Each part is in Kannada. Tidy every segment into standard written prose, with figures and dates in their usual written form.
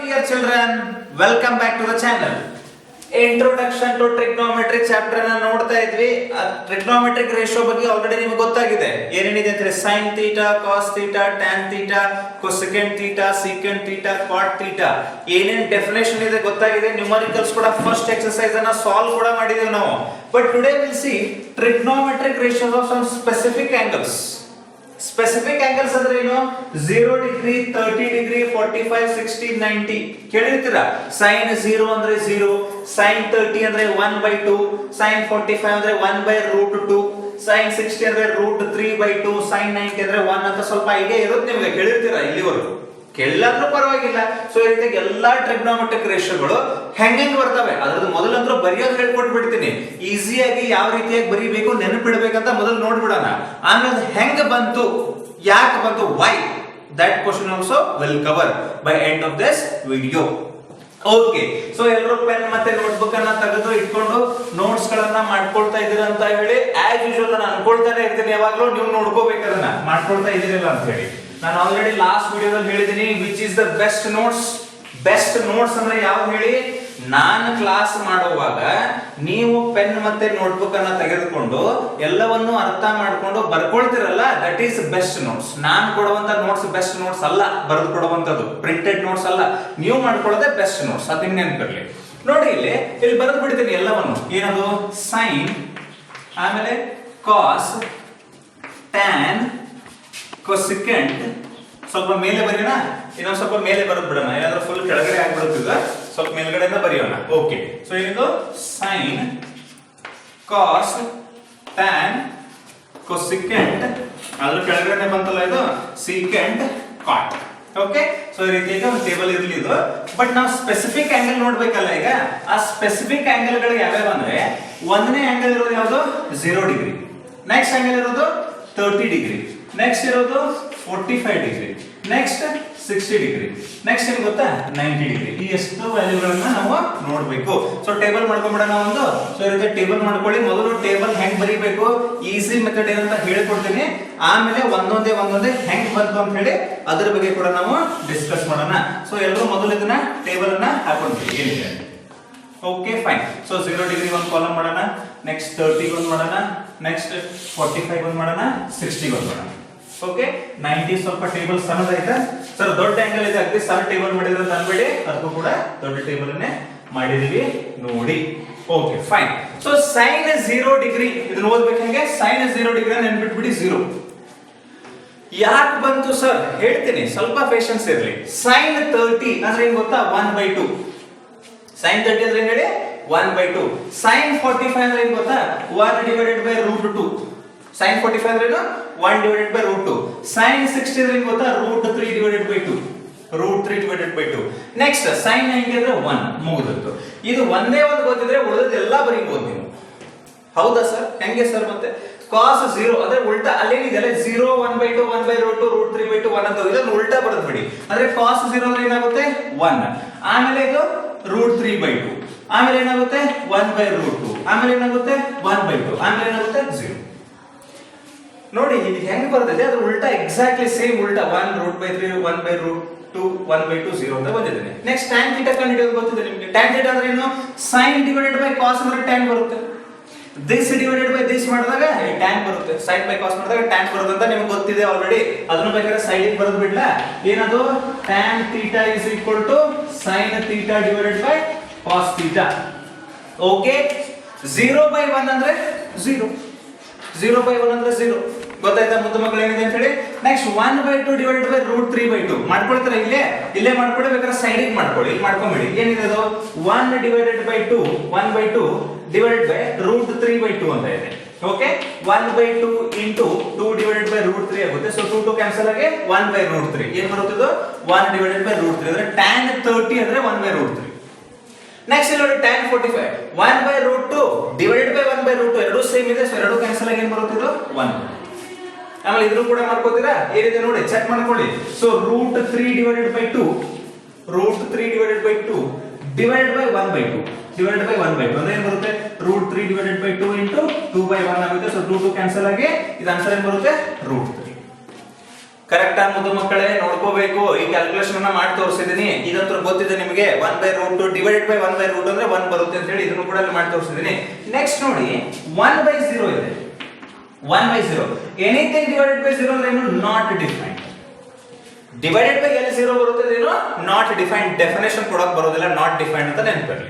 dear children, welcome back to the channel. Introduction to trigonometry chapter ಅನ್ನು ನೋಡ್ತಾ ಇದ್ವಿ. ಟ್ರಿಗ್ನೋಮೆಟ್ರಿಕ್ ರೇಷಿಯೋ ಬಗ್ಗೆ ಆಲ್ರೆಡಿ ನಿಮಗೆ ಗೊತ್ತಾಗಿದೆ. ಏನೇನಿದೆ ಅಂದ್ರೆ sin theta, cos theta, tan theta, cosecant theta, secant theta, cot theta ಏನೇನ್ ಡೆಫಿನೇಷನ್ ಇದೆ ಗೊತ್ತಾಗಿದೆ. ನ್ಯೂಮರಿಕಲ್ಸ್ ಕೂಡ ಫಸ್ಟ್ ಎಕ್ಸರ್ಸೈಸ್ ಅನ್ನ ಸಾಲ್ವ್ ಕೂಡ ಮಾಡಿದೀವಿ ನಾವು. But today we'll see trigonometric ratios of some specific angles. Specific angles ಅಂದ್ರೆ ಏನು? 0 ಡಿಗ್ರಿ, 30 ಡಿಗ್ರಿ, 45, 60, 90 ಕೇಳಿರ್ತೀರಾ. sin 0 ಅಂದ್ರೆ 0, sin 30 ಅಂದ್ರೆ 1/2, sin 45 ಅಂದ್ರೆ 1/√2, sin 60 ಅಂದ್ರೆ √3/2, sin 90 ಅಂದ್ರೆ 1 ಅಂತ ಸ್ವಲ್ಪ ಐಡಿಯಾ ಇರುತ್ತೆ ನಿಮಗೆ, ಕೇಳಿರ್ತೀರಾ ಇಲ್ಲಿವರೆಗೂ. ಕೇಳಲಾದ್ರೂ ಪರವಾಗಿಲ್ಲ. ಸೊ ಈ ರೀತಿ ಎಲ್ಲಾ ಟ್ರಿಗ್ನೋಮೆಟ್ರಿಕ್ ರೇಷಿಯೋಗಳು ಹೆಂಗೆ ಬರ್ತವೆ ಅದ್ರದ್ದು ಮೊದಲಂತರೂ ಬರೆಯೋದು ಹೇಳ್ಕೊಟ್ಟು ಬಿಡ್ತೀನಿ. ಈಸಿಯಾಗಿ ಯಾವ ರೀತಿಯಾಗಿ ಬರೀಬೇಕು ನೆನಪಿಡಬೇಕಂತ ಮೊದಲು ನೋಡ್ಬಿಡೋಣ. ಆಮೇಲೆ ಹೆಂಗ ಬಂತು, ಯಾಕೆ ಬಂತು, why, that question also will cover by end of this video. Okay, so ಎಲ್ಲರೂ ಪೆನ್ ಮತ್ತೆ ನೋಟ್ಬುಕ್ ಅನ್ನ ತೆಗೆದು ಇಟ್ಕೊಂಡು ನೋಟ್ಸ್ ಗಳನ್ನ ಮಾಡ್ಕೊಳ್ತಾ ಇದ್ದೀರಾ ಅಂತ ಹೇಳಿ ಆಸ್ ಯೂಶುವಲ್ ನಾನು ಅನ್ಕೊಳ್ತಾನೆ ಇರ್ತೀನಿ. ಯಾವಾಗ್ಲೂ ನೀವು ನೋಡ್ಕೋಬೇಕು, ಅದನ್ನ ಮಾಡ್ಕೊಳ್ತಾ ಇದ್ದೀರಲ್ಲ ಅಂತ ಹೇಳಿ. ನಾನು ಆಲ್ರೆಡಿ ಲಾಸ್ಟ್ ವಿಡಿಯೋದಲ್ಲಿ ಹೇಳಿದ್ದೀನಿ which is the best notes. Best notes ಅಂದ್ರೆ ಯಾವ್ದು ಹೇಳಿ? ನಾನು ಕ್ಲಾಸ್ ಮಾಡುವಾಗ ನೀವು ಪೆನ್ ಮತ್ತೆ ನೋಟ್ಬುಕ್ ಅನ್ನ ತೆಗೆದುಕೊಂಡು ಎಲ್ಲವನ್ನು ಅರ್ಥ ಮಾಡ್ಕೊಂಡು ಬರ್ಕೊಳ್ತಿರಲ್ಲ, ದಟ್ ಈಸ್ ಬೆಸ್ಟ್ ನೋಟ್ಸ್. ನಾನು ಕೊಡುವಂತ ನೋಟ್ಸ್ ಬೆಸ್ಟ್ ನೋಟ್ಸ್ ಅಲ್ಲ, ಬರೆದು ಕೊಡುವಂತದ್ದು ಪ್ರಿಂಟೆಡ್ ನೋಟ್ಸ್ ಅಲ್ಲ. ನೀವು ಮಾಡ್ಕೊಳ್ಳೋದೇ ಬೆಸ್ಟ್ ನೋಟ್ಸ್, ಅದನ್ನ ನೆನಪಿರ್ಲಿ. ನೋಡಿ ಇಲ್ಲಿ ಬರೆದು ಬಿಡ್ತೀನಿ ಎಲ್ಲವನ್ನು. ಏನದು? ಸೈನ್, ಆಮೇಲೆ ಕಾಸ್, ಟ್ಯಾನ್, ಕೊಸೆಕೆಂಟ್. ಸ್ವಲ್ಪ ಮೇಲೆ ಬರೆಯೋಣ, ಇನ್ನೊಂದು ಸ್ವಲ್ಪ ಮೇಲೆ ಬರೆದು ಬಿಡೋಣ. ಏನಾದ್ರೂ ಫುಲ್ ಕೆಳಗಡೆ ಆಗ್ಬಿಡುತ್ತಿಲ್ಲ, ಸ್ವಲ್ಪ ಮೇಲ್ಗಡೆಯಿಂದ ಬರೆಯೋಣ. ಓಕೆ, ಸೊ ಏನಿದು? ಸೈನ್, ಕಾಸ್, ಟ್ಯಾನ್, ಕೊಸೆಕೆಂಟ್, ಅದ್ರ ಕೆಳಗಡೆ ಬಂತಲ್ಲ ಇದು ಸೀಕೆಂಟ್, ಕಾಟ್. ಓಕೆ, ಸೊ ಈ ರೀತಿ ಈಗ ಒಂದು ಟೇಬಲ್ ಇರಲಿ ಇದು. ಬಟ್ ನಾವು ಸ್ಪೆಸಿಫಿಕ್ ಆಂಗಲ್ ನೋಡ್ಬೇಕಲ್ಲ. ಈಗ ಆ ಸ್ಪೆಸಿಫಿಕ್ ಆಂಗಲ್ ಗಳು ಯಾವ್ಯಾವ ಅಂದ್ರೆ, ಒಂದನೇ ಆಂಗಲ್ ಇರೋದು ಯಾವುದು? 0 ಡಿಗ್ರಿ. ನೆಕ್ಸ್ಟ್ ಆಂಗಲ್ ಇರೋದು 30 ಡಿಗ್ರಿ. ನೆಕ್ಸ್ಟ್ ಇರೋದು 45 ಡಿಗ್ರಿ. Next 60 degree. ನೆಕ್ಸ್ಟ್ ಏನು ಗೊತ್ತಾ? 90 ಡಿಗ್ರಿ. ಈ ಎಷ್ಟು ವ್ಯಾಲ್ಯೂಗಳನ್ನ ನಾವು ನೋಡಬೇಕು. ಸೊ ಟೇಬಲ್ ಮಾಡ್ಕೊಂಡ್ಬಿಡೋಣ ಒಂದು. ಸೊ ಈ ರೀತಿ ಟೇಬಲ್ ಮಾಡ್ಕೊಳ್ಳಿ. ಮೊದಲು ಟೇಬಲ್ ಹೆಂಗ್ ಬರೀಬೇಕು, ಈಸಿ ಮೆಥಡ್ ಏನಂತ ಹೇಳ್ಕೊಡ್ತೀನಿ. ಆಮೇಲೆ ಒಂದೊಂದೇ ಹೆಂಗ್ ಬಂತು ಅಂತ ಹೇಳಿ ಅದ್ರ ಬಗ್ಗೆ ಕೂಡ ನಾವು ಡಿಸ್ಕಸ್ ಮಾಡೋಣ. ಸೊ ಎಲ್ಲರೂ ಮೊದಲು ಇದನ್ನ ಟೇಬಲ್ ಅನ್ನ ಹಾಕೊಂಡ್ವಿ ಏನಿದೆ. Okay, fine. ಸೊ 0 ಡಿಗ್ರಿ ಒಂದು ಕಾಲಮ್ ಮಾಡೋಣ, ನೆಕ್ಸ್ಟ್ 30 ಒಂದು ಮಾಡೋಣ, ನೆಕ್ಸ್ಟ್ 45 ಒಂದು ಮಾಡೋಣ, 60 ಒಂದು ಮಾಡೋಣ. ಓಕೆ, 90 ಸ್ವಲ್ಪ ಟೇಬಲ್ ಸಣ್ಣದಾಯ್ತಾ ಸರ್? ದೊಡ್ಡ ಆಂಗಲ್ ಇದೆ, ಅಗದಿ ಸಣ್ಣ ಟೇಬಲ್ ಮಾಡಿದ್ರೆ ಅಂತ ಅನ್ಬೇಡಿ, ಅದಕ್ಕೂ ಕೂಡ ದೊಡ್ಡ ಟೇಬಲ್ ಅನ್ನೇ ಮಾಡಿದೀವಿ ನೋಡಿ. Okay, fine. So sine 0 degree ಇದನ್ನ ಓದ್ಬೇಕು ಹೆಂಗೆ? ಸೈನ್ 0 ಡಿಗ್ರಿ ನೆನ್ಪಿಟ್ಬಿಡಿ 0. ಯಾಕೆ ಬಂತು ಸರ್ ಹೇಳ್ತೀನಿ, ಸ್ವಲ್ಪ ಪೇಷನ್ಸ್ ಇರಲಿ. ಸೈನ್ 30 ಅಂದ್ರೆ ಏನ್ ಗೊತ್ತಾ? 1/2. ಸೈನ್ 30 ಅಂದ್ರೆ ಹೇಳಿ 1/2. ಸೈನ್ 45 ಅಂದ್ರೆ ಏನ್ ಗೊತ್ತಾ? 1/√2. ಸೈನ್ 45 ಅಂದ್ರೆ ಏನು? 1/√2. ಸೈನ್ 60 ಅಂದ್ರೆ ಏನ್ ಗೊತ್ತಾ? √3/2. √3/2. ನೆಕ್ಸ್ಟ್ ಸೈನ್ 90 ಅಂದ್ರೆ 1. ಮುಗಿದದ್ದು. ಇದು ಒಂದೇ ಒಂದು ಗೊತ್ತಿದ್ರೆ ಉಳಿದ ಎಲ್ಲ ಬರೀಬಹುದು ನೀವು. ಹೌದಾ ಸರ್? ಹೆಂಗೆ ಸರ್? ಮತ್ತೆ cos 0 ಅಂದ್ರೆ ಉಲ್ಟಾ ಅಲ್ಲೇನಿದೆ 0 1/2 1/√2 √3/2 1 ಅಂತ ಇದನ್ನ ಉಲ್ಟಾ ಬರೆದು ಬಿಡಿ. ಅಂದ್ರೆ cos 0 ಅಂದ್ರೆ ಏನಾಗುತ್ತೆ? 1. ಆಮೇಲೆ ಇದು √3/2. ಆಮೇಲೆ ಏನಾಗುತ್ತೆ? 1/√2. ಆಮೇಲೆ ಏನಾಗುತ್ತೆ? 1/2. ಆಮೇಲೆ ಏನಾಗುತ್ತೆ? 0. ನೋಡಿ ಇದು ಹೆಂಗ್ ಬರ್ತದೆ, ಅದ್ರ ಉಲ್ಟಾ ಎಕ್ಸಾಕ್ಟ್ಲಿ ಸೇಮ್ ಉಲ್ಟಾ 1√3 1/√2 1/2 0 ಅಂತ ಬಂದಿದೆ. ನೆಕ್ಸ್ಟ್ tan ಥೀಟಾ ಕಂಡು ಹಿಡಿಯೋದು ಗೊತ್ತಿದೆ ನಿಮಗೆ. tan ಥೀಟಾ ಅಂದ್ರೆ ಏನು? sin ಡಿವೈಡೆಡ್ ಬೈ cos ಅಂದ್ರೆ tan ಬರುತ್ತೆ. this ಡಿವೈಡೆಡ್ ಬೈ this ಮಾಡಿದಾಗ tan ಬರುತ್ತೆ. sin ಬೈ cos ಮಾಡಿದಾಗ tan ಬರುತ್ತೆ ಅಂತ ನಿಮಗೆ ಗೊತ್ತಿದೆ ಆಲ್ರೆಡಿ. ಅದನ್ನ ಬೇಕಾದ್ರೆ ಸೈಡ್ ಗೆ ಬರೆದು ಬಿಡ್ಲಾ? ಏನದು? tan theta is equal to sin theta divided by cos theta. Okay, 0/1 ಅಂದ್ರೆ 0. 0/1 ಅಂದ್ರೆ 0. ಗೊತ್ತಾಯ್ತಾ ಮುದ್ದು ಮಕ್ಕಳು ಏನಿದೆ ಅಂತ ಹೇಳಿ? ನೆಕ್ಸ್ಟ್ 1/2 ಡಿವೈಡೆಡ್ ಬೈ √3/2 ಮಾಡ್ಕೊಳ್ತಾರೆ. ಇಲ್ಲೇ ಮಾಡ್ಕೊಳ್ಳಿ, ಬೇಕಾದ್ರೆ ಸೈಡ್ ಗೆ ಮಾಡ್ಕೊಳ್ಳಿ. ಇಲ್ಲಿ ಮಾಡ್ಕೊಂಬಿಡಿ. ಏನಿದೆ ಅದು? 1 ಡಿವೈಡೆಡ್ ಬೈ 2 1/2 ಡಿವೈಡೆಡ್ ಬೈ √3/2 ಅಂತ ಇದೆ. ಓಕೆ, 1/2 ಇಂಟು 2 ಡಿವೈಡೆಡ್ ಬೈ √3 ಆಗುತ್ತೆ. ಸೊ 2 ಕ್ಯಾನ್ಸಲ್ ಆಗಿ 1/√3 ಏನ್ ಬರುತ್ತೆ? ಇದು 1 ಡಿವೈಡೆಡ್ ಬೈ √3 ಅಂದ್ರೆ tan 30 ಅಂದ್ರೆ 1/√3. ನೆಕ್ಸ್ಟ್ ಇಲ್ಲಿ ನೋಡಿ tan 45 1/√2 ಡಿವೈಡೆಡ್ ಬೈ 1/√2 ಎರಡು ಸೇಮ್ ಇದೆ. ಸೊ ಎರಡು ಕ್ಯಾನ್ಸಲ್ ಆಗಿ ಏನ್ ಬರುತ್ತೆ? ಇದು 1. ಆಮೇಲೆ ಇದ್ರೂ ಕೂಡ ಮಾಡ್ಕೋತೀರಾ? ಏನಿದೆ ನೋಡಿ, ಚೆಕ್ ಮಾಡ್ಕೊಳ್ಳಿ. So √3 divided by 2 √3 divided by 2 divided by 1/2 divided by 1/2 ಅಂದ್ರೆ ಏನು ಬರುತ್ತೆ? √3 ಡಿವೈಡೆಡ್ ಬೈ 2 ಇಂಟು 2/1 ಆಗುತ್ತೆ. ಸೊ 2 ಕ್ಯಾನ್ಸಲ್ ಆಗಿ ಇದು ಆನ್ಸರ್ ಏನು ಬರುತ್ತೆ? √3. ಕರೆಕ್ಟ್ ಮುದ್ದು ಮಕ್ಕಳೇ ನೋಡ್ಕೋಬೇಕು. ಈ ಕ್ಯಾಲ್ಕುಲೇಷನ್ ಅನ್ನ ಮಾಡಿ ತೋರಿಸಿದೀನಿ. ಇದಂತೂ ಗೊತ್ತಿದೆ ನಿಮಗೆ. 1/√2 ಡಿವೈಡೆಡ್ ಬೈ 1/√2 ಅಂದ್ರೆ 1 ಬರುತ್ತೆ ಅಂತ ಹೇಳಿ ಇದನ್ನು ಕೂಡ ಅಲ್ಲಿ ಮಾಡಿ ತೋರಿಸಿದೀನಿ. ನೆಕ್ಸ್ಟ್ ನೋಡಿ 1/0 ಇದೆ. 1/0 ಎನಿಥಿಂಗ್ ಡಿವೈಡೆಡ್ ಬೈ 0 ಅಂದ್ರೆ ಏನು? Not defined. ಡಿವೈಡೆಡ್ ಬೈ ಎಲ್ಲಿ 0 ಬರುತ್ತೆ ಏನು? Not defined. ಡೆಫಿನೇಷನ್ ಕೊಡೋಕೆ ಬರೋದಿಲ್ಲ, ನಾಟ್ ಡಿಫೈನ್ಡ್ ಅಂತ ನೆನಪಿರಲಿ.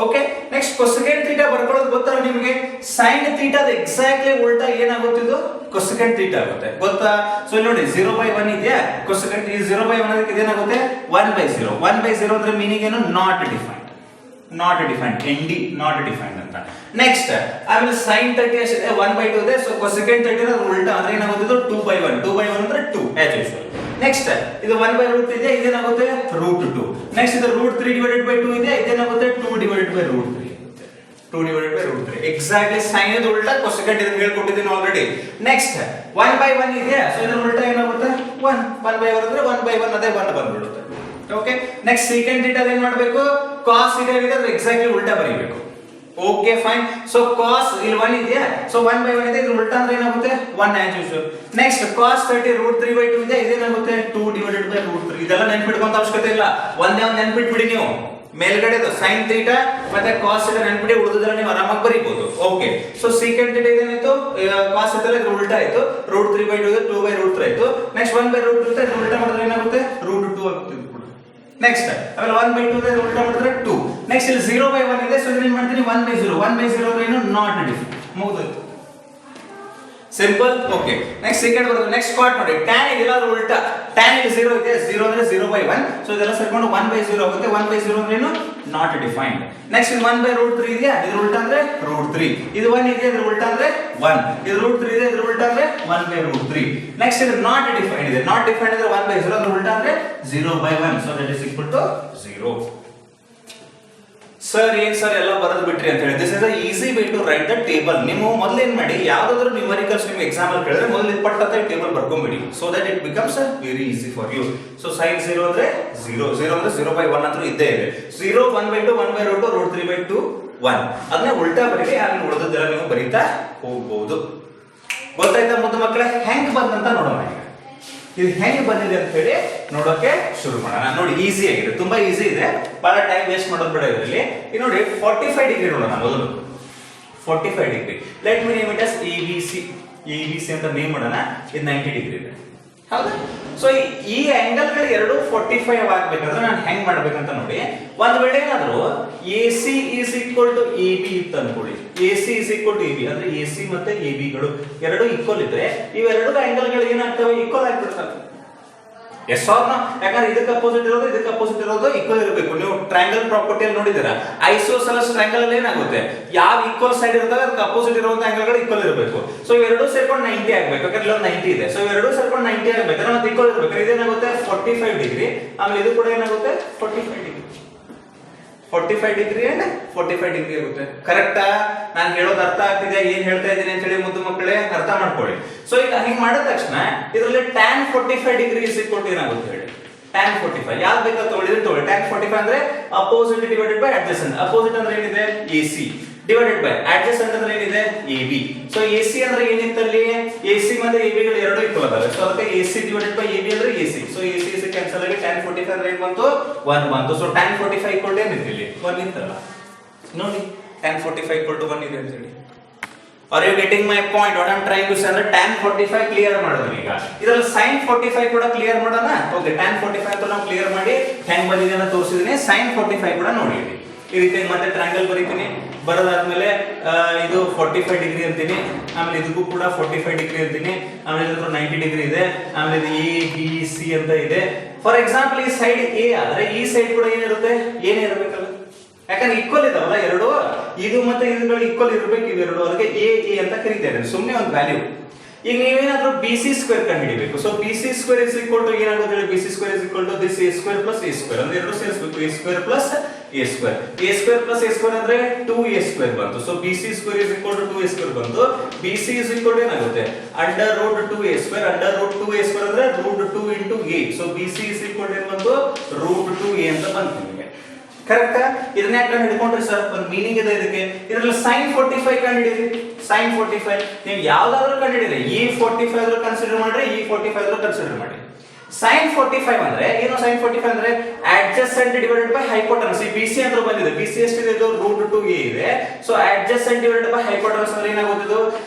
ಓಕೆ, ನೆಕ್ಸ್ಟ್ ಕೊಸೆಕೆಂಡ್ ಥೀಟಾ ಬರ್ಕೊಳ್ಳೋದು ಗೊತ್ತಾ ನಿಮಗೆ? ಸೈನ್ ಥೀಟಾದ ಎಕ್ಸಾಕ್ಟ್ಲಿ ಉಲ್ಟಾ ಏನಾಗುತ್ತಿದ್ದು? ಕೊಸೆಕೆಂಡ್ ಥೀಟಾ ಆಗುತ್ತೆ. ಗೊತ್ತಾ? ಸೊ ಇಲ್ಲಿ ನೋಡಿ 0/1 ಇದೆಯಾ? ಕೊಸೆಕೆಂಡ್ ಈ 0/1 ಅದಕ್ಕೆ ಇದೇನಾಗುತ್ತೆ? 1/0. 1/0 ಅಂದ್ರೆ ಮೀನಿಂಗ್ ಏನು? Not defined. Not defined, ND not defined ಅಂತ. ನೆಕ್ಸ್ಟ್ ಆಮೇಲೆ sin 30 ಅಷ್ಟೇ 1/2 ಇದೆ. ಸೊ ಕೊಸೆಕೆಂಡ್ 30 ಅದ್ರ ಉಲ್ಟಾ ಅಂದ್ರೆ ಏನಾಗುತ್ತೆ? 2/1. 2/1 ಅಂದ್ರೆ 2 ಆಸ್ ಯೂಶುವಲ್. ನೆಕ್ಸ್ಟ್ ಇದು 1/√2 ಇದೆ, ಇದೇನಾಗುತ್ತೆ? √2. ನೆಕ್ಸ್ಟ್ ಇದು √3 ಡಿವೈಡೆಡ್ ಬೈ 2 ಇದೆ, ಇದೇನಾಗುತ್ತೆ? 2 divided by √3. 2 divided by √3. Exactly sine ಇದು ಉಲ್ಟಾ, ಕೊಸೆಕೆಂಡ್ ಇದನ್ನ ಹೇಳ್ಕೊಟ್ಟಿದ್ದೀನಿ ಆಲ್ರೆಡಿ. ನೆಕ್ಸ್ಟ್ 1/1 ಇದೆ, ಸೊ ಇದರ ಉಲ್ಟಾ ಏನಾಗುತ್ತೆ? 1. 1/1 ಅಂದ್ರೆ 1/1 ಅದೇ 1 ಬಂದ್ಬಿಡುತ್ತೆ. ಓಕೆ, ನೆಕ್ಸ್ಟ್ ಸೀಕೆಂಡ್ ಥೀಟಾ ಏನ್ ಮಾಡಬೇಕು? cos ಥೀಟಾ ಇದೆ, ಅದು ಎಕ್ಸಾಕ್ಟ್ಲಿ ಉಲ್ಟಾ ಬರೀಬೇಕು. Okay fine. ಸೊ cos ಇಲ್ಲಿ 1 ಇದೆಯಾ? ಸೊ 1/1 ಇದೆ, ಇದ್ರ ಉಲ್ಟಾ ಅಂದ್ರೆ ಏನಾಗುತ್ತೆ? 1 ಆಸ್ ಯೂಶುವಲ್. ನೆಕ್ಸ್ಟ್ cos 30 √3/2 ಇದೆ, ಇದೇನಾಗುತ್ತೆ? 2 ಡಿವೈಡೆಡ್ ಬೈ √3. ಇದೆಲ್ಲ ನೆನ್ಪಿಟ್ಕೊಂತ ಅವಶ್ಯಕತೆ ಇಲ್ಲ, ಒಂದೇ ಒಂದು ನೆನ್ಪಿಟ್ಬಿಡಿ ನೀವು. ಮೇಲ್ಗಡೆದು sin ಥೀಟಾ ಮತ್ತೆ cos ಥೀಟಾ ನೆನ್ಪಿಡಿ, ಉಳಿದೆಲ್ಲ ನೀವು ಆರಾಮಾಗಿ ಬರೀಬಹುದು. ಓಕೆ, ಸೊ ಸೀಕೆಂಡ್ ಥೀಟಾ ಇದೇನಾಯ್ತು? cos ಥೀಟಾ ಇದ್ರ ಉಲ್ಟಾ ಆಯ್ತು, √3/2 ಇದೆ, 2/√3 ಆಯ್ತು. ನೆಕ್ಸ್ಟ್ 1/√2 ಇದ್ರೆ ಇದ್ರ ಉಲ್ಟಾ ಮಾಡಿದ್ರೆ ಏನಾಗುತ್ತೆ? √2 ಆಗುತ್ತೆ. ನೆಕ್ಸ್ಟ್ ಆಮೇಲೆ 1/2 ಇದೆ, ಉಲ್ಟಾ ಮಾಡಿದ್ರೆ 2. ನೆಕ್ಸ್ಟ್ ಇಲ್ಲಿ 0/1 ಇದೆ, ಸೊ ಇದನ್ನ ಏನ್ ಮಾಡ್ತೀನಿ? 1/0. 1/0 ಅಂದ್ರೆ ಏನು? Not defined. ಮುಗಿದೋಯ್ತು, ಸಿಂಪಲ್. ಓಕೆ, ನೆಕ್ಸ್ಟ್ ಸೆಕೆಂಡ್ ಬರುತ್ತೆ. ನೆಕ್ಸ್ಟ್ ಕಾಟ್ ನೋಡಿ, tan ಇದೆಲ್ಲ ಉಲ್ಟಾ. tan ಇಲ್ಲಿ 0 ಇದೆ, 0 ಅಂದ್ರೆ 0/1. ಸೊ ಇದೆಲ್ಲ ಸೇರ್ಕೊಂಡು 1/0 ಆಗುತ್ತೆ. 1/0 ಅಂದ್ರೆ ಏನು? Not defined. ನೆಕ್ಸ್ಟ್ ಇದು 1/√3 ಇದೆಯಾ, ಇದ್ರ ಉಲ್ಟಾ ಅಂದ್ರೆ √3. ಇದು 1 ಇದೆ, ಇದ್ರ ಉಲ್ಟಾ ಅಂದ್ರೆ 1. ಇದು √3 ಇದೆ, ಇದ್ರ ಉಲ್ಟಾ ಅಂದ್ರೆ 1/√3. ನೆಕ್ಸ್ಟ್ ಇದು ನಾಟ್ ಡಿಫೈನ್ಡ್ ಇದೆ. ನಾಟ್ ಡಿಫೈನ್ಡ್ ಅಂದ್ರೆ 1/0, ಅದ್ರ ಉಲ್ಟಾ ಅಂದ್ರೆ 0/1. So that is equal to 0. Sir ಏನ್ ಸರ್ ಎಲ್ಲ ಬರೆದು ಬಿಟ್ರಿ ಅಂತ ಹೇಳಿ, this is a easy way to write the table. ನೀವು ಮೊದಲು ಏನ್ ಮಾಡಿ, ಯಾವ್ದಾದ್ರು ನ್ಯೂಮರಿಕಲ್ಸ್ ನಿಮ್ಗೆ ಎಕ್ಸಾಮ್ ಅಲ್ಲಿ ಕೇಳಿದ್ರೆ ಮೊದಲು ಇದು ಪಟ್ಟಂತ ಟೇಬಲ್ ಬರ್ಕೊಂಡ್ಬಿಡಿ, so that it becomes very easy for you. So sin 0 ಅಂದ್ರೆ 0, 0 ಅಂದ್ರೆ 0/1 ಅಂತ ಇದ್ದೇ ಇದೆ. 0, 1/2, 1/√2, √3/2, 1. ಅದನ್ನ ಉಲ್ಟಾ ಬರೀರಿ, ಅಲ್ಲಿ ಉಳಿದದ್ದೆಲ್ಲ ನೀವು ಬರೀತಾ ಹೋಗ್ಬಹುದು. ಗೊತ್ತಾಯ್ತಾ ಮುದ್ದು ಮಕ್ಕಳೇ? ಹೆಂಗ್ ಬಂದಂತ ನೋಡೋಣ. ಇದು ಹೆಂಗ್ ಬಂದಿದೆ ಅಂತ ಹೇಳಿ ನೋಡೋಕೆ ಶುರು ಮಾಡೋಣ. ನೋಡಿ, ಈಸಿ ಆಗಿದೆ, ತುಂಬಾ ಈಸಿ ಇದೆ, ಬಹಳ ಟೈಮ್ ವೇಸ್ಟ್ ಮಾಡೋದು ಬೇಡ ಇದರಲ್ಲಿ. ಈಗ ನೋಡಿ 45 ಡಿಗ್ರಿ ನೋಡೋಣ ಮೊದಲು. 45 degree, let me name it as ABC. ABC ಅಂತ ನೇಮ್ ಮಾಡೋಣ. ಇದು 90 ಡಿಗ್ರಿ ಇದೆ, ಹೌದಾ? ಸೊ ಈ ಆಂಗಲ್ ಗಳು ಎರಡು 45 ಆಗ್ಬೇಕಂದ್ರೆ ನಾನು ಹೆಂಗ್ ಮಾಡ್ಬೇಕಂತ ನೋಡಿ. ಒಂದ್ ವೇಳೆ ಏನಾದ್ರು AC is equal to AB ಇತ್ತು ಅನ್ಕೊಳ್ಳಿ. AC is equal to AB ಅಂದ್ರೆ AC ಮತ್ತೆ AB ಗಳು ಎರಡು ಈಕ್ವಲ್ ಇದ್ರೆ ಇವೆರಡು ಆಂಗಲ್ ಗಳು ಏನಾಗ್ತವೆ? ಈಕ್ವಲ್ ಆಗ್ಬಿಡ್ತವೆ. Yes or no? ಯಾಕಂದ್ರೆ ಇದಕ್ಕೆ ಅಪೋಸಿಟ್ ಇರೋದು ಈಕ್ವಲ್ ಇರಬೇಕು. ನೀವು ಟ್ರಯಾಂಗಲ್ ಪ್ರಾಪರ್ಟಿ ಅಲ್ಲಿ ನೋಡಿದಿರಾ, ಐಸೋಸೆಲಸ್ ಟ್ರಯಾಂಗಲ್ ಅಲ್ಲಿ ಏನಾಗುತ್ತೆ? ಯಾವ ಈಕ್ವಲ್ ಸೈಡ್ ಇರ್ತವೆ ಅದಕ್ಕೆ ಅಪೋಸಿಟ್ ಇರುವಂತ ಆಂಗಲ್ ಗಳು ಈಕ್ವಲ್ ಇರಬೇಕು. ಸೊ ಇವೆರಡು ಸೇರ್ಕೊಂಡು 90 ಆಗ್ಬೇಕು. ಯಾಕಂದ್ರೆ ಇಲ್ಲಿ 90 ಇದೆ, ಸೊ ಇವೆರಡು ಸೇರ್ಕೊಂಡು 90 ಆಗ್ಬೇಕಾದ್ರೆ ಮತ್ತೆ ಈಕ್ವಲ್ ಇರಬೇಕು. ಇದೇನಾಗುತ್ತೆ? 45 ಡಿಗ್ರಿ. ಆಮೇಲೆ ಇದು ಕೂಡ ಏನಾಗುತ್ತೆ? 45 ಡಿಗ್ರಿ. 45 ಡಿಗ್ರಿ ಅಂಡ್ 45 ಡಿಗ್ರಿ ಆಗುತ್ತೆ. ಕರೆಕ್ಟಾ? ನಾನು ಹೇಳೋದು ಅರ್ಥ ಆಗ್ತಿದೆ? ಏನ್ ಹೇಳ್ತಾ ಇದ್ದೀನಿ ಅಂತ ಹೇಳಿ ಮುದ್ದು ಮಕ್ಕಳೇ ಅರ್ಥ ಮಾಡ್ಕೊಳ್ಳಿ. ಸೊ ಈಗ ಹಿಂಗ್ ಮಾಡಿದ ತಕ್ಷಣ ಇದರಲ್ಲಿ tan 45 degree is equal to ಏನಾಗುತ್ತೆ ಹೇಳಿ? tan 45 ಯಾವ್ದು ಬೇಕಾದ್ರೆ ತಗೊಳ್ಳಿ. tan 45 ಅಂದ್ರೆ opposite divided by adjacent. Opposite ಅಂದ್ರೆ ಏನಿದೆ? AC ಡಿವೈಡೆಡ್ ಬೈ ಅಡ್ಜಸೆಂಟ್ ಅಂದ್ರೆ ಏನಿದೆ? AB. ಸೊ AC ಅಂದ್ರೆ ಏನಿತ್ತಲ್ಲಿ? AC ಮತ್ತೆ AB ಗಳು ಎರಡು ಈಕ್ವಲ್ ಅದಾವೆ. ಸೊ ಅದಕ್ಕೆ AC ಡಿವೈಡೆಡ್ ಬೈ AB ಅಂದ್ರೆ AC. So AC AC cancel ಆಗಿ tan 45 ಅಂದ್ರೆ ಏನು ಬಂತು? 1 ಬಂತು. ಸೊ tan 45 ಈಕ್ವಲ್ ಟು ಏನಿದೆ ಇಲ್ಲಿ? 1 ಇತ್ತಲ್ಲ. ನೋಡಿ, tan 45 ಈಕ್ವಲ್ ಟು 1 ಇದೆ ಅಂತ ಹೇಳಿ. Are you getting my point? What I am trying to say ಅಂದ್ರೆ tan 45 ಕ್ಲಿಯರ್ ಮಾಡೋಣ. ಈಗ ಇದರಲ್ಲಿ sin 45 ಕೂಡ ಕ್ಲಿಯರ್ ಮಾಡೋಣ. ಓಕೆ, tan 45 ಅಂತ ನಾವು ಕ್ಲಿಯರ್ ಮಾಡಿ ಹೆಂಗ್ ಬಂದಿದೆ ಅಂತ ತೋರಿಸಿದೀನಿ. sin 45 ಕೂಡ ನೋಡಿ. ಈ ರೀತಿ ಮತ್ತೆ ಟ್ರಯಾಂಗಲ್ ಬರೀತೀನಿ. ಬರೋದಾದ್ಮೇಲೆ ಇದು 45 ಡಿಗ್ರಿ ಅಂತೀನಿ. ಆಮೇಲೆ ಇದಕ್ಕೂ ಕೂಡ 45 ಡಿಗ್ರಿ ಅಂತೀನಿ. ಆಮೇಲೆ ಇದ್ರ 90 ಡಿಗ್ರಿ ಇದೆ. ಆಮೇಲೆ ಇದು ABC ಅಂತ ಇದೆ. ಫಾರ್ ಎಕ್ಸಾಂಪಲ್ ಈ ಸೈಡ್ A ಆದ್ರೆ ಈ ಸೈಡ್ ಕೂಡ ಏನಿರುತ್ತೆ? ಏನೇ ಇರಬೇಕಲ್ಲ, ಯಾಕಂದ್ರೆ ಈಕ್ವಲ್ ಇದಾವಲ್ಲ ಎರಡು. ಇದು ಮತ್ತೆ ಇದುಗಳು ಈಕ್ವಲ್ ಇರಬೇಕು ಇವೆರಡು. ಅದಕ್ಕೆ A ಅಂತ ಕರೀತಾರೆ, ಸುಮ್ಮನೆ ಒಂದು ವ್ಯಾಲ್ಯೂ. ಈಗ ನೀವೇನಾದ್ರೂ BC ಸ್ಕ್ವೇರ್ ಕಂಡುಹಿಡಿಬೇಕು. So BC square is equal to ಏನಾಗುತ್ತೆ ಹೇಳಿ? BC square is equal to this A square plus A square ಅಂದ್ರೆ ಎರಡು ಸೇರಿಸಬೇಕು. A square plus A square. A square plus A square ಅಂದ್ರೆ 2A ಸ್ಕ್ವೇರ್ ಬಂತು. So BC square is equal to 2A square ಬಂತು. BC ಇಸ್ ಈಕ್ವಲ್ ಟು ಏನಾಗುತ್ತೆ? Under root 2A square. Under root 2A square ಅಂದ್ರೆ root 2 into A. So BC is equal to ಏನು ಬಂತು? ರೂಟ್ 2A ಅಂತ ಬಂತು ನಿಮಗೆ. ಕರೆಕ್ಟಾ? ಇದನ್ನ ಯಾಕೆ ಹಿಡ್ಕೊಂಡ್ರಿ ಸರ್? ಒಂದು ಮೀನಿಂಗ್ ಇದೆ ಇದಕ್ಕೆ. ಇದರಲ್ಲಿ sin 45 ಕಂಡುಹಿಡಿಯಿರಿ. sin 45 ನೀವು ಯಾವ್ದಾದ್ರು ಕಂಡುಹಿಡಿಯಿರಿ. E 45 ಆದ್ರೂ ಕನ್ಸಿಡರ್ ಮಾಡ್ರಿ, E 45 ಆದ್ರೂ ಕನ್ಸಿಡರ್ ಮಾಡಿ. sin 45 ಅಂದ್ರೆ ಏನು? sin 45 ಅಂದ್ರೆ adjacent divided by hypotenuse. ಈ BC ಅಂತ ಬಂದಿದೆ. BC ಎಷ್ಟಿದೆ? ಇದು √2a ಇದೆ. So adjacent divided by hypotenuse ಅಂದ್ರೆ ಏನಾಗುತ್ತೆ? ಇದು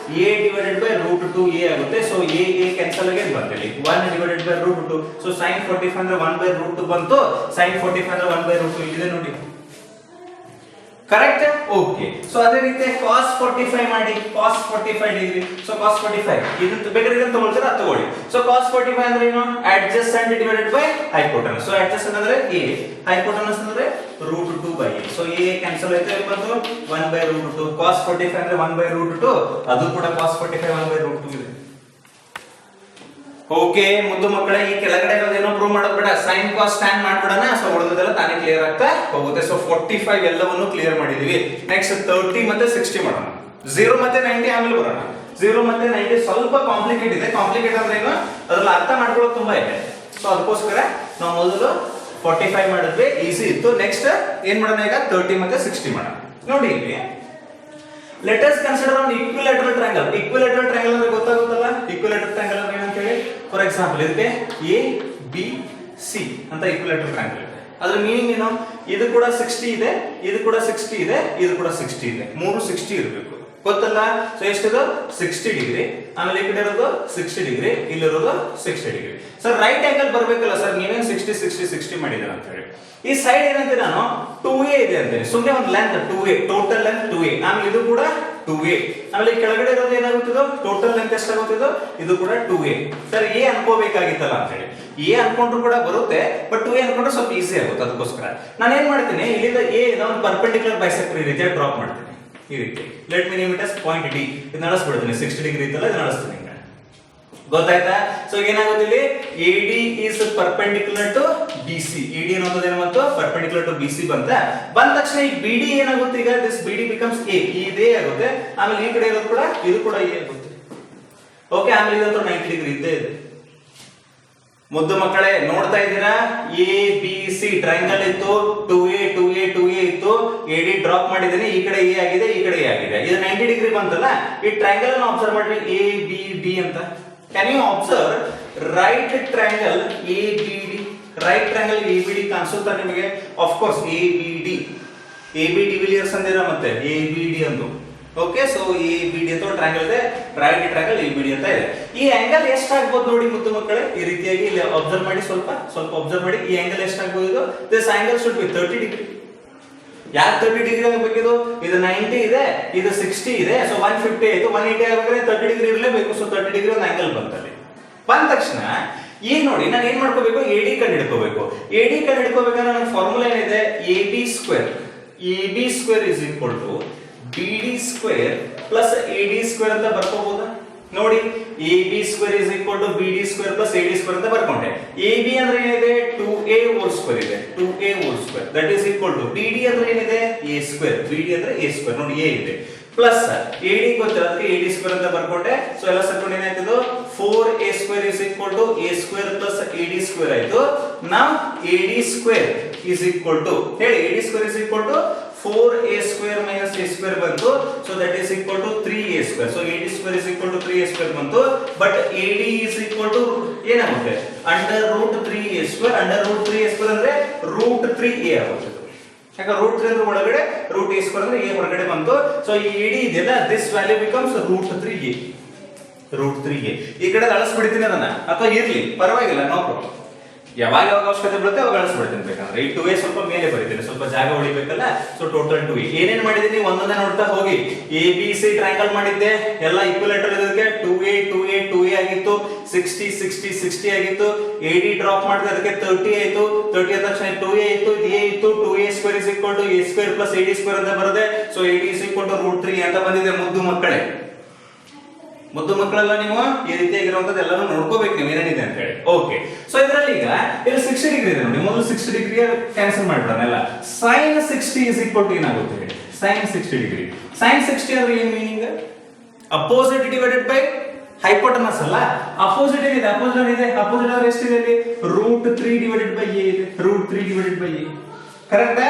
a divided by √2a ಆಗುತ್ತೆ. ಸೊ a ಕ್ಯಾನ್ಸಲ್ ಆಗಿ ಬರ್ತದೆ. 1 divided by √2. ಸೊ sin 45 ಅಂದ್ರೆ 1 by √2 ಬಂತು. sin 45 ಅಂದ್ರೆ 1 by √2 ಇದೆ ನೋಡಿ. ಕರೆಕ್ಟ್? ಓಕೆ. ಸೊ ಅದೇ ರೀತಿ cos 45 ಮಾಡಿ. cos 45 degree. ಸೊ cos 45 ಇದನ್ನ ಬೇಕಾದ್ರೆ ಇದನ್ನ ತಗೊಳ್ತೀರಾ ತಗೊಳ್ಳಿ. ಸೊ cos 45 ಅಂದ್ರೆ ಏನು? adjacent divided by hypotenuse. So adjacent ಅಂದ್ರೆ a, hypotenuse ಅಂದ್ರೆ √2 by a. So a cancel ಆಯ್ತು ಬಂತು 1 by √2. cos 45 ಅಂದ್ರೆ 1 by √2, ಅದು ಕೂಡ cos 45 1 by √2 ಇದೆ. ಓಕೆ ಮುದ್ದು ಮಕ್ಕಳೇ, ಈ ಕೆಳಗಡೆ ಇರೋದೇನೋ ಪ್ರೂವ್ ಮಾಡೋದು ಬೇಡ, sin cos tan ಮಾಡ್ಬಿಡೋಣ. ಸೊ ಉಳಿದದೆಲ್ಲ ತಾನೇ ಕ್ಲಿಯರ್ ಆಗ್ತಾ ಹೋಗುತ್ತೆ. ಸೊ 45 ಎಲ್ಲವನ್ನು ಕ್ಲಿಯರ್ ಮಾಡಿದೀವಿ. ನೆಕ್ಸ್ಟ್ 30 ಮತ್ತೆ 60 ಮಾಡೋಣ. 0 ಮತ್ತೆ 90 ಆಮೇಲೆ ಬರೋಣ. 0 ಮತ್ತೆ 90 ಸ್ವಲ್ಪ ಕಾಂಪ್ಲಿಕೇಟ್ ಇದೆ. ಕಾಂಪ್ಲಿಕೇಟ್ ಅಂದ್ರೆ ಏನು? ಅದ್ರಲ್ಲಿ ಅರ್ಥ ಮಾಡ್ಕೊಳ್ಳೋದು ತುಂಬಾ ಇದೆ. ಸೊ ಅದಕ್ಕೋಸ್ಕರ ನಾವು ಮೊದಲು 45 ಮಾಡಿದ್ವಿ, ಈಸಿ ಇತ್ತು. ನೆಕ್ಸ್ಟ್ ಏನ್ ಮಾಡೋಣ ಈಗ? 30 ಮತ್ತೆ 60 ಮಾಡೋಣ. ನೋಡಿ ಇಲ್ಲಿ let us consider an equilateral triangle. Equilateral triangle ಅಂದ್ರೆ ಗೊತ್ತಾಗುತ್ತಲ್ಲ? equilateral triangle ಅಂದ್ರೆ ಏನಂತ ಹೇಳಿ, ಫಾರ್ ಎಕ್ಸಾಂಪಲ್ ಇದಕ್ಕೆ A B C ಅಂತ equilateral triangle ಇದೆ. ಅದರ ಮೀನಿಂಗ್ ಏನು? ಇದು ಕೂಡ 60 ಇದೆ, ಇದು ಕೂಡ 60 ಇದೆ, ಇದು ಕೂಡ 60 ಇದೆ. ಮೂರು 60 ಇರಬೇಕು, ಗೊತ್ತಲ್ಲ? ಸೊ ಎಷ್ಟಿದು? 60 ಡಿಗ್ರಿ. ಆಮೇಲೆ ಈ ಕಡೆ ಇರೋದು 60 ಡಿಗ್ರಿ, ಇಲ್ಲಿರೋದು 60 ಡಿಗ್ರಿ. ಸರ್ ರೈಟ್ ಆಂಗಲ್ ಬರಬೇಕಲ್ಲ ಸರ್, ನೀವೇನು 60 60 60 ಮಾಡಿದ್ದೀರಾ ಅಂತ ಹೇಳಿ. ಈ ಸೈಡ್ ಏನಂತೆ ನಾನು 2a ಇದೆ ಅಂತೇನೆ, ಸುಮ್ಮನೆ ಒಂದು length 2a, total length 2a. ಆಮೇಲೆ ಇದು ಕೂಡ 2a. ಆಮೇಲೆ ಈ ಕೆಳಗಡೆ ಇರೋದು ಏನಾಗುತ್ತಿದ್ದು? Total length ಎಷ್ಟಾಗುತ್ತಿದ್ದು? ಇದು ಕೂಡ 2a. ಸರ್ a ಅನ್ಕೋಬೇಕಾಗಿತ್ತಲ್ಲ ಅಂತ ಹೇಳಿ. a ಅನ್ಕೊಂಡ್ರು ಕೂಡ ಬರುತ್ತೆ, ಬಟ್ 2a ಅನ್ಕೊಂಡ್ರೆ ಸ್ವಲ್ಪ ಈಸಿ ಆಗುತ್ತೆ. ಅದಕ್ಕೋಸ್ಕರ ನಾನು ಏನ್ ಮಾಡ್ತೀನಿ, ಇಲ್ಲಿಂದ a ಒಂದು ಪರ್ಪೆಂಡಿಕ್ಯುಲರ್ ಬೈಸೆಕ್ಟರ್ ಈ ರೀತಿ ಡ್ರಾಪ್ ಮಾಡ್ತೀನಿ. ಈ ರೀತಿ let me name it as point D. ಇದು ನಡೆಸ್ಬಿಡ್ತೀನಿ. 60 ಡಿಗ್ರಿ ಇತ್ತಲ್ಲ, ಇದು ನಡೆಸ್ತೀನಿ. ಗೊತ್ತಾಯ್ತಾ? ಸೊ ಏನಾಗುತ್ತೆ ಇಲ್ಲಿ? AD is perpendicular to BC. AD ಅನ್ನೋದು ಏನು ಬಂತು? perpendicular to BC ಬಂದ ತಕ್ಷಣ ಈ BD ಏನಾಗುತ್ತೆ ಈಗ? this BD becomes A. ಇದೇ ಆಗುತ್ತೆ. ಆಮೇಲೆ ಈ ಕಡೆ ಇರೋದು ಕೂಡ ಇದು ಕೂಡ A ಆಗುತ್ತೆ. ಓಕೆ, ಆಮೇಲೆ ಇದಂತೂ 90 ಡಿಗ್ರಿ ಇದ್ದೇ ಇದೆ. ಮುದ್ದು ಮಕ್ಕಳೇ ನೋಡ್ತಾ ಇದ್ದೀರಾ? ABC ಟ್ರಯಾಂಗಲ್ ಇತ್ತು, 2a 2a 2a ಇತ್ತು. AD ಡ್ರಾಪ್ ಮಾಡಿದ್ದೀನಿ, ಈ ಕಡೆ A ಆಗಿದೆ, ಈ ಕಡೆ A ಆಗಿದೆ. ಇದು 90 ಡಿಗ್ರಿ ಬಂತಲ್ಲ, ಈ ಟ್ರಯಾಂಗಲ್ ಅನ್ನು ಅಬ್ಸರ್ವ್ ಮಾಡಿ, ABD ಅಂತ. Can you observe right triangle ABD? Right triangle ABD ಕಾಣಿಸುತ್ತಾ ನಿಮಗೆ? Of course ABD. AB de Villiers ಅಂದಿರ ಮತ್ತೆ ABD ಅಂದು. ಓಕೆ, ಸೊ ABD ಅಂತ ಟ್ರಯಾಂಗಲ್ ಇದೆ, ರೈಟ್ ಟ್ರಯಾಂಗಲ್ ABD ಅಂತ ಇದೆ. ಈ ಆಂಗಲ್ ಎಷ್ಟಾಗಬಹುದು ನೋಡಿ ಮುದ್ದು ಮಕ್ಕಳೇ, ಈ ರೀತಿಯಾಗಿ ಇಲ್ಲಿ ಅಬ್ಸರ್ವ್ ಮಾಡಿ, ಸ್ವಲ್ಪ ಅಬ್ಸರ್ವ್ ಮಾಡಿ. ಈ ಆಂಗಲ್ ಎಷ್ಟಾಗಬಹುದು? This angle should be 30 degree. ಯಾಕೆ 30 ಡಿಗ್ರಿ ಆಗಬೇಕಿದು? ಇದು 90 ಇದೆ, ಇದು 60 ಇದೆ. ಸೊ 150 ಆಯ್ತು, 180 ಆಗಬೇಕಾದ್ರೆ 30 ಡಿಗ್ರಿ ಇರಲೇಬೇಕು. ಸೊ 30 ಡಿಗ್ರಿ ಒಂದು ಆಂಗಲ್ ಬಂತಲ್ಲಿ. ಬಂದ ತಕ್ಷಣ ಈಗ ನೋಡಿ ನಾನು ಏನ್ ಮಾಡ್ಕೋಬೇಕು? AD ಕಂಡು ಹಿಡ್ಕೋಬೇಕು. AD ಕಂಡು ಹಿಡ್ಕೋಬೇಕಾದ್ರೆ ನನ್ನ ಫಾರ್ಮುಲಾ ಏನಿದೆ? AB square. AB square is equal to BD square plus AD square ಅಂತ ಬರ್ಕೋಬಹುದಾ? ನೋಡಿ, AB square is equal to BD square plus AD square ಅಂತ ಬರ್ಕೊಂಡೆ. AB ಅಂದ್ರೆ ಏನಿದೆ? 2a ಹೋಲ್ ಸ್ಕ್ವೇರ್ ಇದೆ, 2a whole square that is equal to BD ಅಂದ್ರೆ ಏನಿದೆ? a square. BD ಅಂದ್ರೆ a ಸ್ಕ್ವೇರ್. ನೋಡಿ a ಇದೆ ಪ್ಲಸ್ AD ಗೊತ್ತಿಲ್ಲ, ಅದಕ್ಕೆ AD ಸ್ಕ್ವೇರ್ ಅಂತ ಬರ್ಕೊಂಡೆ. ಸೊ ಎಲ್ಲ ಸರ್ಕೊಂಡು ಏನಾಯ್ತು? 4a square is equal to a square plus AD square ಆಯ್ತು. ನಾವು AD square is equal to ಹೇಳಿ, AD square is equal to 4a square minus a square ಬಂತು. So that is equal to 3a square. So AD square is equal to 3a square ಬಂತು. But AD is equal to ಏನಾಗುತ್ತೆ? under root 3a square. under root 3a square ಅಂದ್ರೆ root 3a ಆಗುತ್ತೆ. ಯಾಕೆ root 3 ಅಂದ್ರೆ ಒಳಗಡೆ, root a square ಅಂದ್ರೆ a ಹೊರಗಡೆ ಬಂತು. So ಈ AD ಇದೆಯಲ್ಲ, this value becomes root 3a. root 3a. ಈ ಕಡೆ ಅಳಿಸ್ಬಿಡ್ತೀನಿ ಅದನ್ನ, ಅಥವಾ ಇರ್ಲಿ ಪರವಾಗಿಲ್ಲ, ನೋ ಪ್ರಾಬ್ಲಮ್. ಯಾವಾಗ ಅವಶ್ಯಕತೆ ಬರುತ್ತೆ ಅವಾಗ ಅಳಿಸ್ಬಿಡ್ತೀನಿ. ಬೇಕಂದ್ರೆ ಈ 2a ಸ್ವಲ್ಪ ಮೇಲೆ ಬರೀತೀನಿ, ಸ್ವಲ್ಪ ಜಾಗ ಉಳಿಬೇಕಲ್ಲ. So total 2a. ಏನೇನ್ ಮಾಡಿದೀನಿ ಒಂದೊಂದೇ ನೋಡ್ತಾ ಹೋಗಿ. ABC ಟ್ರಯಾಂಗಲ್ ಮಾಡಿದ್ದೆ, ಎಲ್ಲ ಈಕ್ವಲೇಟರ್ ಇದಕ್ಕೆ 2a 2a 2a ಆಗಿತ್ತು, 60 60 60 ಆಗಿತ್ತು. AD ಡ್ರಾಪ್ ಮಾಡಿದ್ರೆ ಅದಕ್ಕೆ 30 ಆಯ್ತು. 30 ಆದ ತಕ್ಷಣ 2a ಇತ್ತು, ಇದು a ಇತ್ತು. 2a square is equal to a square plus AD square ಅಂತ ಬರುತ್ತೆ. So AD is equal to root 3 ಅಂತ ಬಂದಿದೆ. ಮುದ್ದು ಮಕ್ಕಳೇ, ಮುದ್ದು ಮಕ್ಕಳೆಲ್ಲ ನೀವು ಈ ರೀತಿಯಾಗಿರುವಂತದ್ದು ಎಲ್ಲಾನು ನೋಡ್ಕೋಬೇಕು ನೀವು ಏನೇನಿದೆ ಅಂತ ಹೇಳಿ. ಓಕೆ, ಸೊ ಇದರಲ್ಲಿ ಈಗ ಇಲ್ಲಿ 60 ಡಿಗ್ರಿ ಇದೆ ನೋಡಿ, ಮೊದಲು 60 ಡಿಗ್ರಿ ಕ್ಯಾನ್ಸಲ್ ಮಾಡ್ಬಿಡೋಣ ಎಲ್ಲ. sin 60 is equal to ಏನಾಗುತ್ತೆ ಹೇಳಿ? sin 60 degree. sin 60 ಅಂದ್ರೆ ಏನು meaning? Opposite divided by hypotenuse ಅಲ್ಲ, ಅಪೋಸಿಟ್ ಏನಿದೆ? ಅಪೋಸಿಟ್ ಇದೆ. ಅಪೋಸಿಟ್ ಅಂದ್ರೆ ಎಷ್ಟಿದೆ ಇಲ್ಲಿ? ರೂಟ್ 3 ಡಿವೈಡೆಡ್ ಬೈ a ಇದೆ. Root 3 divided by a. Correct.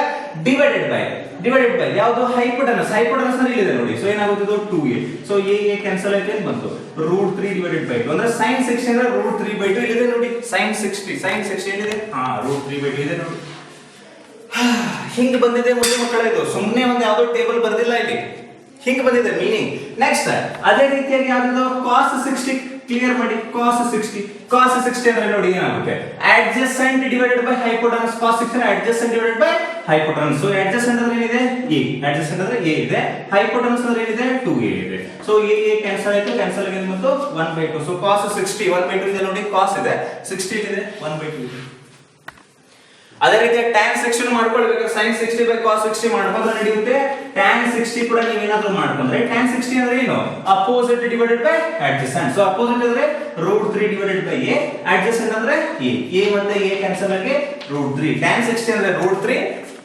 Divided by ಯಾವುದು ಹೈಪೋಟೆನಸ್ ಅಂದ್ರೆ ಇಲ್ಲಿದೆ ನೋಡಿ. ಸೊ ಏನಾಗುತ್ತೆ 2a. ಸೊ a ಕ್ಯಾನ್ಸಲ್ ಆಯ್ತು ಅಂತ ಬಂತು. √3 ಡಿವೈಡೆಡ್ ಬೈ 2 ಅಂದ್ರೆ sin 60 ಅಂದ್ರೆ √3/2 ಇಲ್ಲಿದೆ ನೋಡಿ. sin 60 ಏನಿದೆ √3/2 ಇದೆ ನೋಡಿ. ಹಿಂಗ್ ಬಂದಿದೆ ಮುಂದೆ ಮಕ್ಕಳೇ. ಇದು ಸುಮ್ಮನೆ ಒಂದು ಯಾವ್ದೋ ಟೇಬಲ್ ಬರ್ದಿಲ್ಲ ಇಲ್ಲಿ, ಹಿಂಗ್ ಬಂದಿದೆ ಮೀನಿಂಗ್. ನೆಕ್ಸ್ಟ್ ಅದೇ ರೀತಿಯಾಗಿ ಯಾವ್ದು cos 60 ಕ್ಲಿಯರ್ ಮಾಡಿ. cos 60 ಅಂದ್ರೆ ನೋಡಿ ಏನಾಗುತ್ತೆ adjacent divided by hypotenuse. cos 60 adjacent divided by hypotenuse. So adjacent ಅಂದ್ರೆ ಏನಿದೆ a, adjacent ಅಂದ್ರೆ a ಇದೆ, hypotenuse ಅಂದ್ರೆ ಏನಿದೆ 2a ಇದೆ. ಸೊ a ಕ್ಯಾನ್ಸಲ್ ಆಯ್ತು, ಕ್ಯಾನ್ಸಲ್ ಆಗಿದೆ ಮತ್ತು 1/2. ಸೊ cos 60 1/2 ಇದೆ ನೋಡಿ. cos ಇದೆ 60 ಇದೆ 1/2 ಇದೆ. ಅದೇ ರೀತಿ tan 60 ಮಾಡ್ಕೊಳ್ಬೇಕು. sin 60 ಬೈ cos 60 ಮಾಡ್ಕೊಂಡ್ರೆ ನಡೆಯುತ್ತೆ. tan 60 ಕೂಡ ನೀವು ಏನಾದರೂ ಮಾಡ್ಕೊಂಡ್ರೆ tan 60 ಅಂದ್ರೆ ಏನು opposite divided by adjacent. So opposite ಅಂದ್ರೆ √3 ಡಿವೈಡೆಡ್ ಬೈ a, adjacent ಅಂದ್ರೆ a ಮತ್ತೆ a ಕ್ಯಾನ್ಸಲ್ ಆಗಿ √3. tan 60 ಅಂದ್ರೆ √3,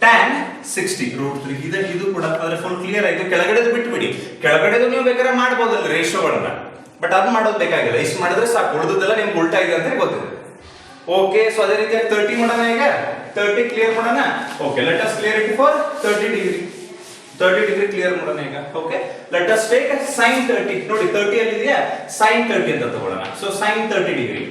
tan 60 √3. ಇದು ಕೂಡ ಅಂದ್ರೆ ಫುಲ್ ಕ್ಲಿಯರ್ ಆಯ್ತು. ಕೆಳಗಡೆದು ಬಿಟ್ಬಿಡಿ, ಕೆಳಗಡೆದು ನೀವು ಬೇಕಾದ್ರೆ ಮಾಡಬಹುದಲ್ಲ ರೇಷಿಯೋಗಳನ್ನ, ಬಟ್ ಅದು ಮಾಡೋದು ಬೇಕಾಗಿಲ್ಲ. ಇಷ್ಟು ಮಾಡಿದ್ರೆ ಸಾಕು, ಉಳಿದದೆಲ್ಲ ನಿಮ್ಗೆ ಉಲ್ಟಾ ಇದೆ ಅಂತ ಗೊತ್ತಿದೆ. ಓಕೆ. ಸೊ ಅದೇ ರೀತಿ 30 ಮಾಡೋಣ. ಈಗ 30 ಕ್ಲಿಯರ್ ಮಾಡೋಣ. Okay, let us clear it for 30 degree clear ಮಾಡೋಣ ಈಗ. Okay, let us take sin 30. ನೋಡಿ 30 ಅಲ್ಲಿ ಇದೆಯಾ, sin 30 ಅಂತ ತಗೊಳ್ಳೋಣ. ಸೊ sin 30 ಡಿಗ್ರಿ,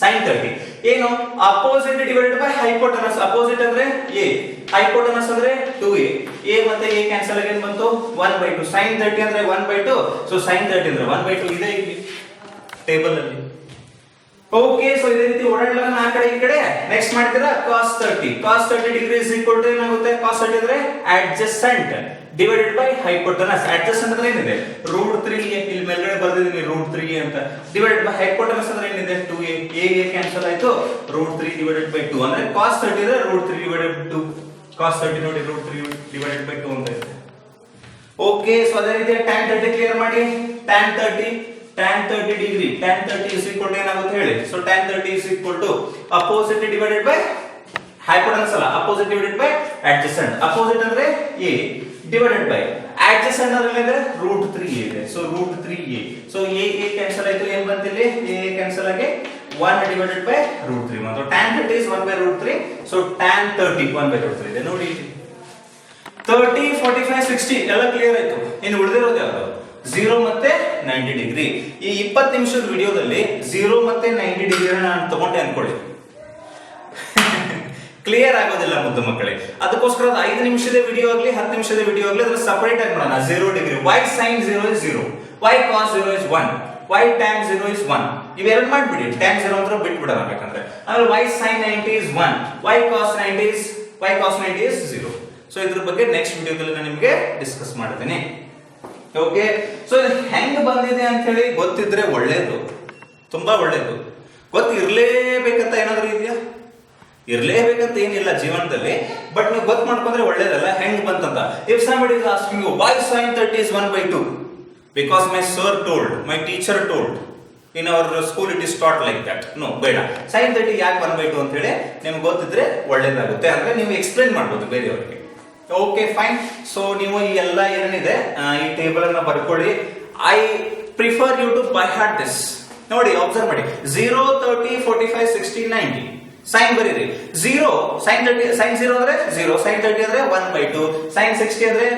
sin 30 ಏನು opposite divided by hypotenuse. Opposite ಅಂದ್ರೆ a, ಹೈಪೋಟೆನಸ್ ಅಂದ್ರೆ 2a. a ಮತ್ತೆ a ಕ್ಯಾನ್ಸಲ್ ಆಗಿ ಬಂತು 1/2. sin 30 ಅಂದ್ರೆ 1/2. ಸೊ sin 30 ಅಂದ್ರೆ 1/2 ಇದೆ ಇಲ್ಲಿ ಟೇಬಲ್ ಅಲ್ಲಿ. ಓಕೆ. ಸೊ ಇದೇ ರೀತಿ ಓಡಾಡಲ್ಲ ಆ ಕಡೆ ಈ ಕಡೆ. ನೆಕ್ಸ್ಟ್ ಮಾಡ್ತೀರಾ cos 30 degree is equal to ಏನಾಗುತ್ತೆ, cos 30 ಅಂದ್ರೆ adjacent divided by hypotenuse. adjacent ಅಂದ್ರೆ ಏನಿದೆ √3, ಇಲ್ಲಿ ಮೇಲ್ಗಡೆ ಬರ್ದಿದ್ದೀನಿ √3 ಅಂತ, ಡಿವೈಡೆಡ್ ಬೈ hypotenuse ಅಂದ್ರೆ ಏನಿದೆ 2a. a ಕ್ಯಾನ್ಸಲ್ ಆಯ್ತು, √3 ಡಿವೈಡೆಡ್ ಬೈ 2 ಅಂದ್ರೆ cos 30 ಅಂದ್ರೆ √3 ಡಿವೈಡೆಡ್ ಬೈ 2. cos 30 ನೋಡಿ √3 ಡಿವೈಡೆಡ್ ಬೈ 2 ಅಂತ ಇದೆ. ಓಕೆ. ಸೊ ಅದೇ ರೀತಿ tan 30 ಕ್ಲಿಯರ್ ಮಾಡಿ. tan 30 ಡಿಗ್ರಿ, tan 30 is equal to ಏನಾಗುತ್ತೆ ಹೇಳಿ. So tan 30 is equal to opposite divided by hypotenuse ಅಲ್ಲ, opposite divided by adjacent. Opposite ಅಂದ್ರೆ a ಡಿವೈಡೆಡ್ ಬೈ adjacent ಅಂದ್ರೆ ಏನಿದೆ √3a ಇದೆ. So √3a. So a cancel ಆಯ್ತು, ಏನ್ ಬಂತು ಇಲ್ಲಿ a ಕ್ಯಾನ್ಸಲ್ ಆಗಿ 1 ಡಿವೈಡೆಡ್ ಬೈ √3 ಬಂತು. tan 30 is 1/√3. ಸೊ tan 30 1/√3 ಇದೆ ನೋಡಿ. 30 45 60 ಎಲ್ಲ ಕ್ಲಿಯರ್ ಆಯ್ತು. ಇನ್ನು ಉಳಿದಿರೋದು ಯಾವುದು 0 ಮತ್ತೆ 90 ಡಿಗ್ರಿ. ಈ 20 ನಿಮಿಷದ ವಿಡಿಯೋದಲ್ಲಿ 0 ಮತ್ತೆ 90 ಡಿಗ್ರಿ ನಾನು ತಗೊಂಡೆ ಅನ್ಕೊಳ್ಳಿ, ಕ್ಲಿಯರ್ ಆಗೋದಿಲ್ಲ ಮುದ್ದು ಮಕ್ಕಳೇ. ಅದಕ್ಕೋಸ್ಕರ 5 ನಿಮಿಷದ ವಿಡಿಯೋ ಆಗಲಿ 10 ನಿಮಿಷದ ವಿಡಿಯೋ ಆಗಲಿ ಅದನ್ನ ಸಪರೇಟ್ ಆಗಿ ಮಾಡೋಣ. 0 degree, why sin 0 is 0, why cos 0 is 1, why tan 0 is 1. ಇವೆರಡು ಮಾಡ್ಬಿಡಿ, tan 0 ಅಂತ ಬಿಟ್ಬಿಡೋಣ ಬೇಕಂದ್ರೆ. ಆಮೇಲೆ why sin 90 is 1, why cos 90 is 0. So ಇದ್ರ ಬಗ್ಗೆ ನೆಕ್ಸ್ಟ್ ವಿಡಿಯೋದಲ್ಲಿ ನಾನು ನಿಮಗೆ ಡಿಸ್ಕಸ್ ಮಾಡ್ತೀನಿ. ಓಕೆ. ಸೊ ಇದು ಹೆಂಗ್ ಬಂದಿದೆ ಅಂತ ಹೇಳಿ ಗೊತ್ತಿದ್ರೆ ಒಳ್ಳೇದು, ತುಂಬಾ ಒಳ್ಳೇದು. ಗೊತ್ತಿರ್ಲೇಬೇಕಂತ ಏನಾದ್ರು ಇದೆಯಾ? ಇರ್ಲೇಬೇಕಂತ ಏನಿಲ್ಲ ಜೀವನದಲ್ಲಿ, ಬಟ್ ನೀವು ಗೊತ್ತು ಮಾಡ್ಕೊಂಡ್ರೆ ಒಳ್ಳೇದಲ್ಲ ಹೆಂಗ್ ಬಂತಂತ. If somebody is asking you why sin 30 is 1/2, because my sir told, my teacher told, in our school it is taught like that. No, ಬೇಡ. sin 30 ಯಾಕೆ 1/2 ಅಂತ ಹೇಳಿ ನಿಮ್ಗೆ ಗೊತ್ತಿದ್ರೆ ಒಳ್ಳೇದಾಗುತ್ತೆ. ಅಂದ್ರೆ ನೀವು ಎಕ್ಸ್ಪ್ಲೈನ್ ಮಾಡ್ಬೋದು ಬೇರೆಯವರಿಗೆ. Okay fine. ಸೊ ನೀವು ಈ ಎಲ್ಲ ಏನೇನಿದೆ ಈ ಟೇಬಲ್ ಅನ್ನ ಬರ್ಕೊಳ್ಳಿ. I prefer you to by heart this. ನೋಡಿ ಅಬ್ಸರ್ವ್ ಮಾಡಿ, 0 30 45 60 90 ಸೈನ್ ಬರೀರಿ. 0 sin 0 ಅಂದ್ರೆ 0, sin 30 ಅಂದ್ರೆ 1/2, sin 60 ಅಂದ್ರೆ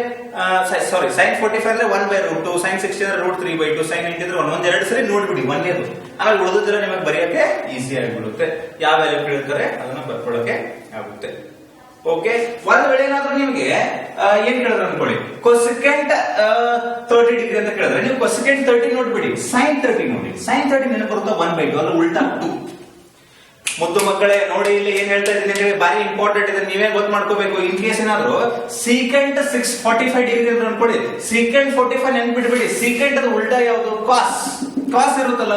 ಸಾರಿ sin 45 ಅಂದ್ರೆ 1/√2, sin 60 ಅಂದ್ರೆ √3/2, sin 90 ಅಂದ್ರೆ 1. ಒಂದೆರಡು ಸರಿ ನೋಡ್ಬಿಡಿ ಒಂದೇದು, ಆಮೇಲೆ ಉಳಿದಿದ್ರೆ ನಿಮಗೆ ಬರೆಯಕ್ಕೆ ಈಸಿ ಆಗಿಬಿಡುತ್ತೆ. ಯಾವ ವ್ಯಾಲ್ಯೂ ಕೇಳ್ತಾರೆ ಅದನ್ನ ಬರ್ಕೊಳ್ಳೋಕೆ ಆಗುತ್ತೆ. ಓಕೆ. ಒಂದ್ ವೇಳೆ ಏನಾದ್ರೂ ನಿಮ್ಗೆ ಏನ್ ಕೇಳಿದ್ರೆ ಅನ್ಕೊಳ್ಳಿ, ಕೊಸೆಕೆಂಟ್ 30 ಡಿಗ್ರಿ ಅಂತ ಕೇಳಿದ್ರೆ ನೀವು ಕೊಸೆಕೆಂಟ್ 30 ನೋಡ್ಬಿಡಿ, sin 30 ನೋಡಿ. sin 30 ನೆನಪು ಬರುತ್ತಾ 1/2, ಅದ್ರ ಉಲ್ಟಾ 2. ಮುದ್ದು ಮಕ್ಕಳೇ ನೋಡಿ, ಇಲ್ಲಿ ಏನ್ ಹೇಳ್ತಾ ಇದ್ದೀನಿ ಬಾರಿ ಇಂಪಾರ್ಟೆಂಟ್ ಇದೆ, ನೀವೇ ಗೊತ್ತು ಮಾಡ್ಕೋಬೇಕು. ಇನ್ ಕೇಸ್ ಏನಾದ್ರು ಸೀಕೆಂಟ್ 45 ಡಿಗ್ರಿ ಅಂತ ಅನ್ಕೊಳ್ಳಿ, ಸೀಕೆಂಟ್ 45 ನೆನ್ಪಿಟ್ಬಿಡಿ. ಸೀಕೆಂಟ್ ಅದು ಉಲ್ಟಾ ಯಾವುದು? ಕಾಸ್ ಇರುತ್ತಲ್ಲ,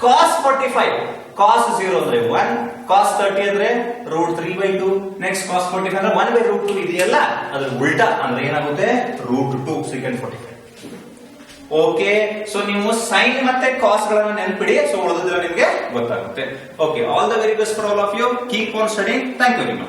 cos 45, cos 0 ಅಂದ್ರೆ 1, cos 30 ಅಂದ್ರೆ √3/2, ನೆಕ್ಸ್ಟ್ cos 45 ಅಂದ್ರೆ 1/√2 ಇದೆಯಲ್ಲ, ಅದ್ರ ಉಲ್ಟಾ ಅಂದ್ರೆ ಏನಾಗುತ್ತೆ √2 ಸೀಕೆಂಟ್ 45. ಓಕೆ. ಸೊ ನೀವು ಸೈನ್ ಮತ್ತೆ ಕಾಸ್ ಗಳನ್ನ ನೆನ್ಪಿಡಿ. ಸೊ ಉಳಿದಿದ್ರೆ ನಿಮ್ಗೆ ಗೊತ್ತಾಗುತ್ತೆ. Okay. All the very best for all of you. Keep on studying. Thank you very much.